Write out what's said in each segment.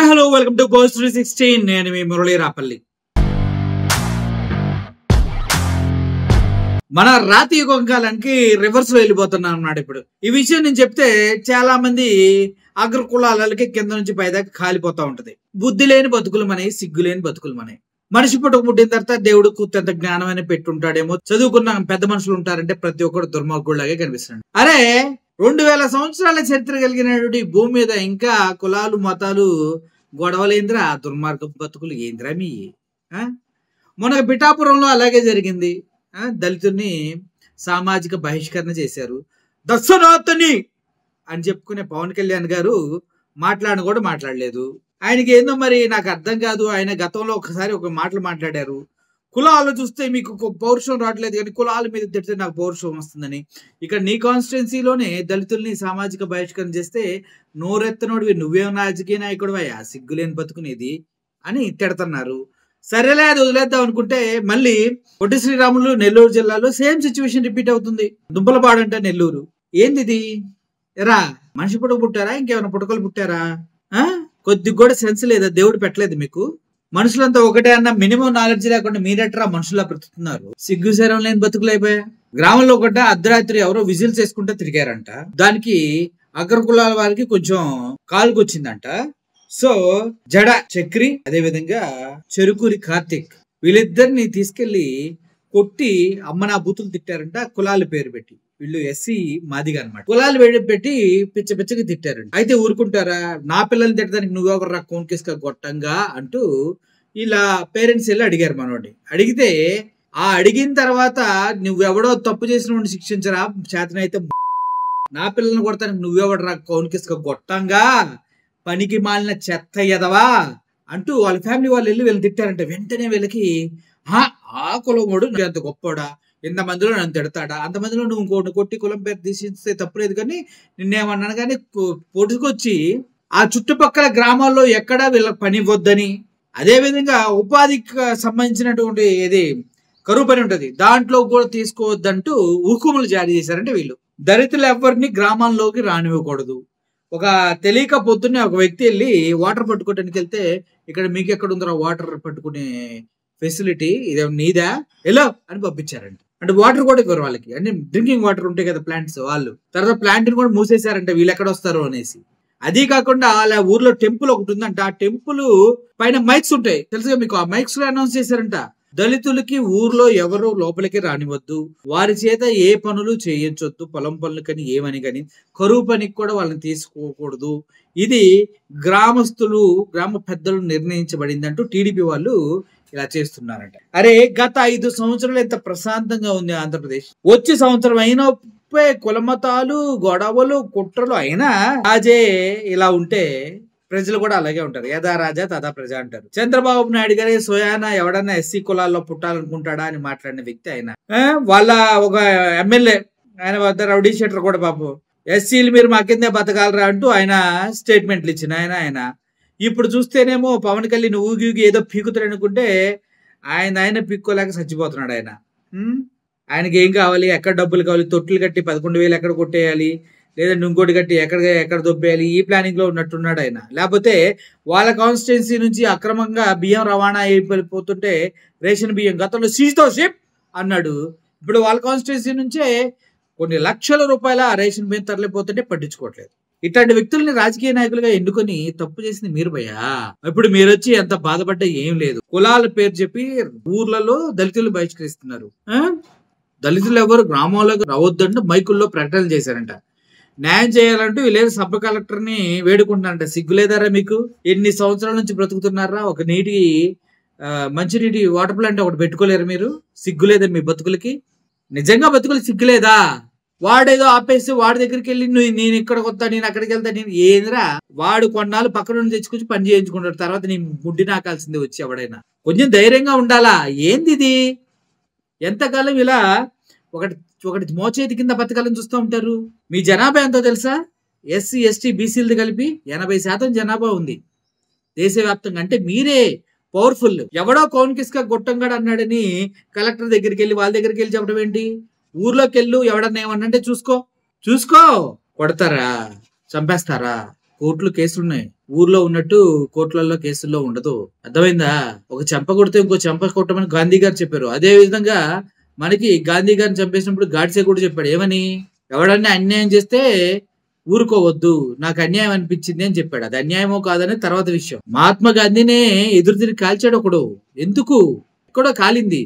Hello welcome to ghost 316. నేను మీ మురళీ రాపల్లి. మన రాతి యుగం కాలానికి రివర్స్ లో వెళ్ళిపోతున్నాం అన్నాడు. ఇప్పుడు ఈ విషయం నేను చెప్తే చాలా మంది అగ్ర కులాలకి కింద నుంచి పైదాకా కాలిపోతా ఉంటది. బుద్ధి లేని బతుకులు మనవి, సిగ్గు లేని బతుకులు మనవి. మనిషి పుట్టిన తర్వాత దేవుడు కూర్తంత జ్ఞానం అని పెట్టుంటాడేమో. చదువుకున్న పెద్ద మనుషులు ఉంటారంటే ప్రతి ఒక్కరు దుర్మార్గులాగే కనిపిస్తున్నాడు. అరే 2000 సంవత్సరాల చరిత్ర కలిగినటువంటి భూమి మీద ఇంకా కులాలు మతాలు గొడవలేంద్రా, దుర్మార్గ బతుకులు ఏంద్రా మీ. మొన్న పిఠాపురంలో అలాగే జరిగింది. దళితుల్ని సామాజిక బహిష్కరణ చేశారు. దస్సనాథని అని చెప్పుకునే పవన్ కళ్యాణ్ గారు కూడా మాట్లాడలేదు. ఆయనకి ఏందో మరి నాకు అర్థం కాదు. ఆయన గతంలో ఒకసారి ఒక మాటలు మాట్లాడారు. కులాలు చూస్తే మీకు పౌరుషం రావట్లేదు, కానీ కులాల మీద తిడితే నాకు పౌరుషం వస్తుందని. ఇక్కడ నీ కాన్స్టిట్యున్సీలోనే దళితుల్ని సామాజిక బహిష్కరణ చేస్తే నోరెత్తనోడివి, నువ్వేం రాజకీయ నాయకుడు అయ్యా, సిగ్గులేని బతుకునేది అని తిడుతున్నారు. సరేలే, అది వదిలేద్దాం అనుకుంటే మళ్ళీ పొట్టి శ్రీరాములు నెల్లూరు జిల్లాలో సేమ్ సిచ్యువేషన్ రిపీట్ అవుతుంది. దుంపలపాడంట నెల్లూరు. ఏంది ఇది? ఎరా మనిషి పుట్టారా, ఇంకేమైనా పుట్టకలు పుట్టారా? కొద్దిగా కూడా సెన్స్ లేదా? దేవుడు పెట్టలేదు మీకు? మనుషులంతా ఒకటే అన్న మినిమం నాలెడ్జ్ లేకుండా మీరెట్రా మనుషులా బ్రతుకుతున్నారు? సిగ్గు శరం లేని బతుకులు అయిపోయా. గ్రామంలో ఒకట అర్ధరాత్రి ఎవరో విజిల్స్ వేసుకుంటే తిరిగారంట. దానికి అగ్ర కులాల వారికి కొంచెం కాలుకొచ్చిందంట. సో జడ చక్రి, అదే విధంగా చెరుకూరి కార్తిక్, వీళ్ళిద్దరిని తీసుకెళ్లి కొట్టి అమ్మనా బూతులు తిట్టారంట. కులాల పేరు పెట్టి. వీళ్ళు ఎస్సీ మాదిగా అనమాట. కులాలు పెట్టి పిచ్చ పిచ్చగా తిట్టారంట. అయితే ఊరుకుంటారా? నా పిల్లల్ని తిట్టడానికి నువ్వెవర్రా కోన్కేసుక గొట్టంగా అంటూ ఇలా పేరెంట్స్ వెళ్ళి అడిగారు మనోడిని. అడిగితే ఆ అడిగిన తర్వాత నువ్వెవడో తప్పు చేసిన శిక్షించరా, చేతనైతే నా పిల్లల్ని కొడతానికి నువ్వెవడరా కోన్కేసుక గొట్టంగా, పనికి మాలిన చెత్త ఎదవా అంటూ వాళ్ళ ఫ్యామిలీ వాళ్ళు వెళ్ళి వీళ్ళని తిట్టారంట. వెంటనే వీళ్ళకి ఆ కులమోడు అంత గొప్పోడా, ఇంతమందిలో నన్ను తిడతాడా, అంతమందిలో నువ్వు ఇంకోటి కొట్టి కులం పేరు తీసిస్తే తప్పులేదు, కానీ నిన్నేమన్నాను కానీ పొడుచుకొచ్చి ఆ చుట్టుపక్కల గ్రామాల్లో ఎక్కడా వీళ్ళకి పని ఇవ్వద్దని, అదేవిధంగా ఉపాధికి సంబంధించినటువంటి ఏది కరువు పని ఉంటుంది దాంట్లో కూడా తీసుకోవద్దంటూ హుకుములు జారీ చేశారంటే వీళ్ళు. దళితులు ఎవరిని గ్రామాల్లోకి రానివ్వకూడదు. ఒక తెలియక పొద్దున్నే ఒక వ్యక్తి వెళ్ళి వాటర్ పట్టుకోవడానికి వెళ్తే, ఇక్కడ మీకు ఎక్కడ ఉందో వాటర్ పట్టుకునే ఫెసిలిటీ, ఇదే నీదా ఎలా అని పంపించారంట. అంటే వాటర్ కూడా ఇవ్వరు వాళ్ళకి. అంటే డ్రింకింగ్ వాటర్ ఉంటాయి కదా ప్లాంట్స్, వాళ్ళు తర్వాత ప్లాంట్ ని కూడా మూసేశారంట వీళ్ళు ఎక్కడ వస్తారు అనేసి. అది కాకుండా వాళ్ళ ఊర్లో టెంపుల్ ఒకటి ఉందంట. ఆ టెంపుల్ పైన మైక్స్ ఉంటాయి తెలుసుగా మీకు. ఆ మైక్స్ లో అనౌన్స్ చేశారంట, దళితులకి ఊర్లో ఎవరు లోపలికి రానివద్దు, వారి చేత ఏ పనులు చేయించొద్దు, పొలం పనులు కానీ ఏమని కానీ, కరువు పనికి కూడా వాళ్ళని తీసుకోకూడదు. ఇది గ్రామస్తులు, గ్రామ పెద్దలు నిర్ణయించబడింది అంటూ టీడీపీ వాళ్ళు ఇలా చేస్తున్నారంట. అరే గత 5 సంవత్సరాలు ఎంత ప్రశాంతంగా ఉంది ఆంధ్రప్రదేశ్. వచ్చే సంవత్సరం అయినా కులమతాలు, గొడవలు, కుట్రలు అయినా రాజే ఇలా ఉంటే ప్రజలు కూడా అలాగే ఉంటారు. యథా రాజా తథా ప్రజ అంటారు. చంద్రబాబు నాయుడు గారి సోయానా ఎవడన్నా ఎస్సీ కులాల్లో పుట్టాలనుకుంటాడా అని మాట్లాడిన వ్యక్తి ఆయన. వాళ్ళ ఒక ఎమ్మెల్యే ఆయన వద్ద రౌడీ షీటర్ కూడా పాపం ఎస్సీలు మీరు మా కిందే బతకాలరా అంటూ ఆయన స్టేట్మెంట్లు ఇచ్చిన ఆయన. ఇప్పుడు చూస్తేనేమో పవన్ కళ్యాణ్ ఊగి ఏదో పీకుతాడు అనుకుంటే ఆయన పీక్కోలేక చచ్చిపోతున్నాడు ఆయన. ఆయనకి ఏం కావాలి, ఎక్కడ డబ్బులు కావాలి, తొట్టులు కట్టి 11,000 ఎక్కడ కొట్టేయాలి, లేదంటే ఇంకోటి కట్టి ఎక్కడ దొబ్బేయాలి, ఈ ప్లానింగ్ లో ఉన్నట్టున్నాడు ఆయన. లేకపోతే వాళ్ళ కాన్స్టిట్యున్సీ నుంచి అక్రమంగా బియ్యం రవాణా అయిపోతుంటే రేషన్ బియ్యం గతంలో సీజ్తో షిప్ అన్నాడు. ఇప్పుడు వాళ్ళ కాన్స్టిట్యున్సీ నుంచే కొన్ని లక్షల రూపాయల రేషన్ బియ్యం తరలిపోతుంటే పట్టించుకోవట్లేదు. ఇట్లాంటి వ్యక్తుల్ని రాజకీయ నాయకులుగా ఎన్నుకొని తప్పు చేసింది మీరు భయ్యా. ఇప్పుడు మీరు వచ్చి ఎంత బాధపడ్డా ఏం లేదు. కులాల పేరు చెప్పి ఊర్లలో దళితులు బహిష్కరిస్తున్నారు. దళితులు ఎవరు గ్రామాల్లోకి రావద్దంటూ మైకుల్లో ప్రకటనలు చేశారంట. న్యాయం చేయాలంటూ వీళ్ళు సబ్ కలెక్టర్ ని వేడుకుంటున్నారంట. సిగ్గులేదారా మీకు? ఎన్ని సంవత్సరాల నుంచి బ్రతుకుతున్నారా? ఒక మంచినీటి వాటర్ ప్లాంట్ ఒకటి పెట్టుకోలేరు మీరు? సిగ్గులేదా మీ బతుకులకి? నిజంగా బతుకులు సిగ్గులేదా? వాడేదో ఆపేసి వాడి దగ్గరికి వెళ్ళి నేను ఇక్కడికి వస్తా, నేను అక్కడికి వెళ్తా, నేను ఏంద్రా? వాడు కొన్నాళ్ళు పక్కన నుండి తెచ్చుకొచ్చి పని చేయించుకుంటాడు. తర్వాత నీ ముడ్డి నాకాల్సిందే వచ్చి ఎవడైనా. కొంచెం ధైర్యంగా ఉండాలా. ఏంది ఇది? ఎంతకాలం ఇలా ఒకటి మోచేతి కింద బతకాలని చూస్తూ ఉంటారు? మీ జనాభా ఎంతో తెలుసా? ఎస్సీ ఎస్టీ బీసీలది కలిపి 80% జనాభా ఉంది దేశవ్యాప్తంగా. అంటే మీరే పవర్ఫుల్. ఎవడో కోన్కిస్క గొట్టంగాడు అన్నాడని కలెక్టర్ దగ్గరికి వెళ్ళి వాళ్ళ దగ్గరికి వెళ్ళి చెప్పడం ఏంటి? ఊర్లోకి వెళ్ళు, ఎవడన్నా ఏమన్నంటే చూసుకో కొడతారా, చంపేస్తారా? కోర్టులో కేసులున్నాయి. ఊర్లో ఉన్నట్టు కోర్టులలో కేసుల్లో ఉండదు. అర్థమైందా? ఒక చెంప కొడితే ఇంకో చెంప కొట్టమని గాంధీ గారు చెప్పారు. అదే విధంగా మనకి గాంధీ గారిని చంపేసినప్పుడు గాడ్సే కూడా చెప్పాడు. ఏమని? ఎవడన్నా అన్యాయం చేస్తే ఊరుకోవద్దు. నాకు అన్యాయం అనిపించింది అని చెప్పాడు. అది అన్యాయమో కాదనే తర్వాత విషయం. మహాత్మా గాంధీనే ఎదురు తిరిగి కాల్చాడు ఒకడు. ఎందుకు? కూడా కాలింది.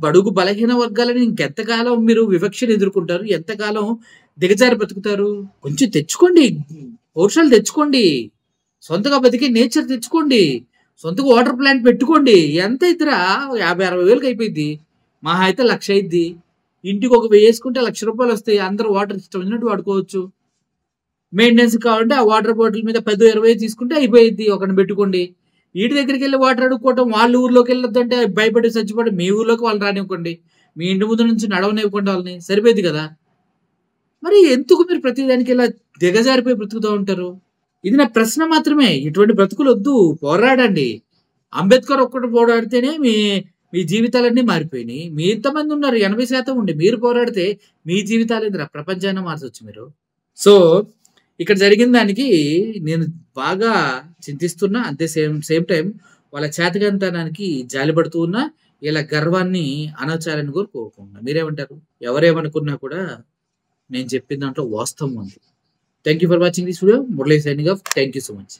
బడుగు బలహీన వర్గాలని ఇంకెంతకాలం మీరు వివక్షను ఎదుర్కొంటారు? ఎంతకాలం దిగజారి బతుకుతారు? కొంచెం తెచ్చుకోండి. పౌరుషాలు తెచ్చుకోండి. సొంతగా బతికే నేచర్ తెచ్చుకోండి. సొంతగా వాటర్ ప్లాంట్ పెట్టుకోండి. ఎంత ఇతరా 50,000-60,000కి అయిపోయింది. మహా అయితే 1,00,000 అయింది. ఇంటికి ఒక 1000 వేసుకుంటే ₹1,00,000 వస్తాయి. అందరూ వాటర్ ఇష్టం వచ్చినట్టు వాడుకోవచ్చు. మెయింటెనెన్స్ కావాలంటే ఆ వాటర్ బాటిల్ మీద 10-20 తీసుకుంటే అయిపోయింది. ఒకరిని పెట్టుకోండి. వీటి దగ్గరికి వెళ్ళి వాటర్ అడుక్కోవటం, వాళ్ళ ఊర్లోకి వెళ్ళొద్దంటే భయపడి చచ్చిపోవడం, మీ ఊర్లోకి వాళ్ళు రానివ్వకండి. మీ ఇంటి ముందు నుంచి నడవనివ్వకుండా వాళ్ళని, సరిపోయింది కదా. మరి ఎందుకు మీరు ప్రతిదానికి ఇలా దిగజారిపోయి బ్రతుకుతూ ఉంటారు? ఇది నా ప్రశ్న మాత్రమే. ఇటువంటి బ్రతుకులు వద్దు. పోరాడండి. అంబేద్కర్ ఒక్కడు పోరాడితేనే మీ మీ జీవితాలన్నీ మారిపోయినాయి. మీ ఇంతమంది ఉన్నారు, 80% ఉండి మీరు పోరాడితే మీ జీవితాలు ఏందిరా? ప్రపంచాన్ని మార్చొచ్చు మీరు. సో ఇక్కడ జరిగిన దానికి నేను బాగా చింతిస్తున్నా. అంతే సేమ్ టైం వాళ్ళ చేతకంతనానికి జాలిపడుతూ ఉన్నా. ఇలా గర్వాన్ని అణచాలని కూడా కోరుకుంటున్నా. మీరేమంటారు? ఎవరేమనుకున్నా కూడా నేను చెప్పిన దాంట్లో వాస్తవం ఉంది. Thank you for watching this video. Murali signing off. Thank you so much.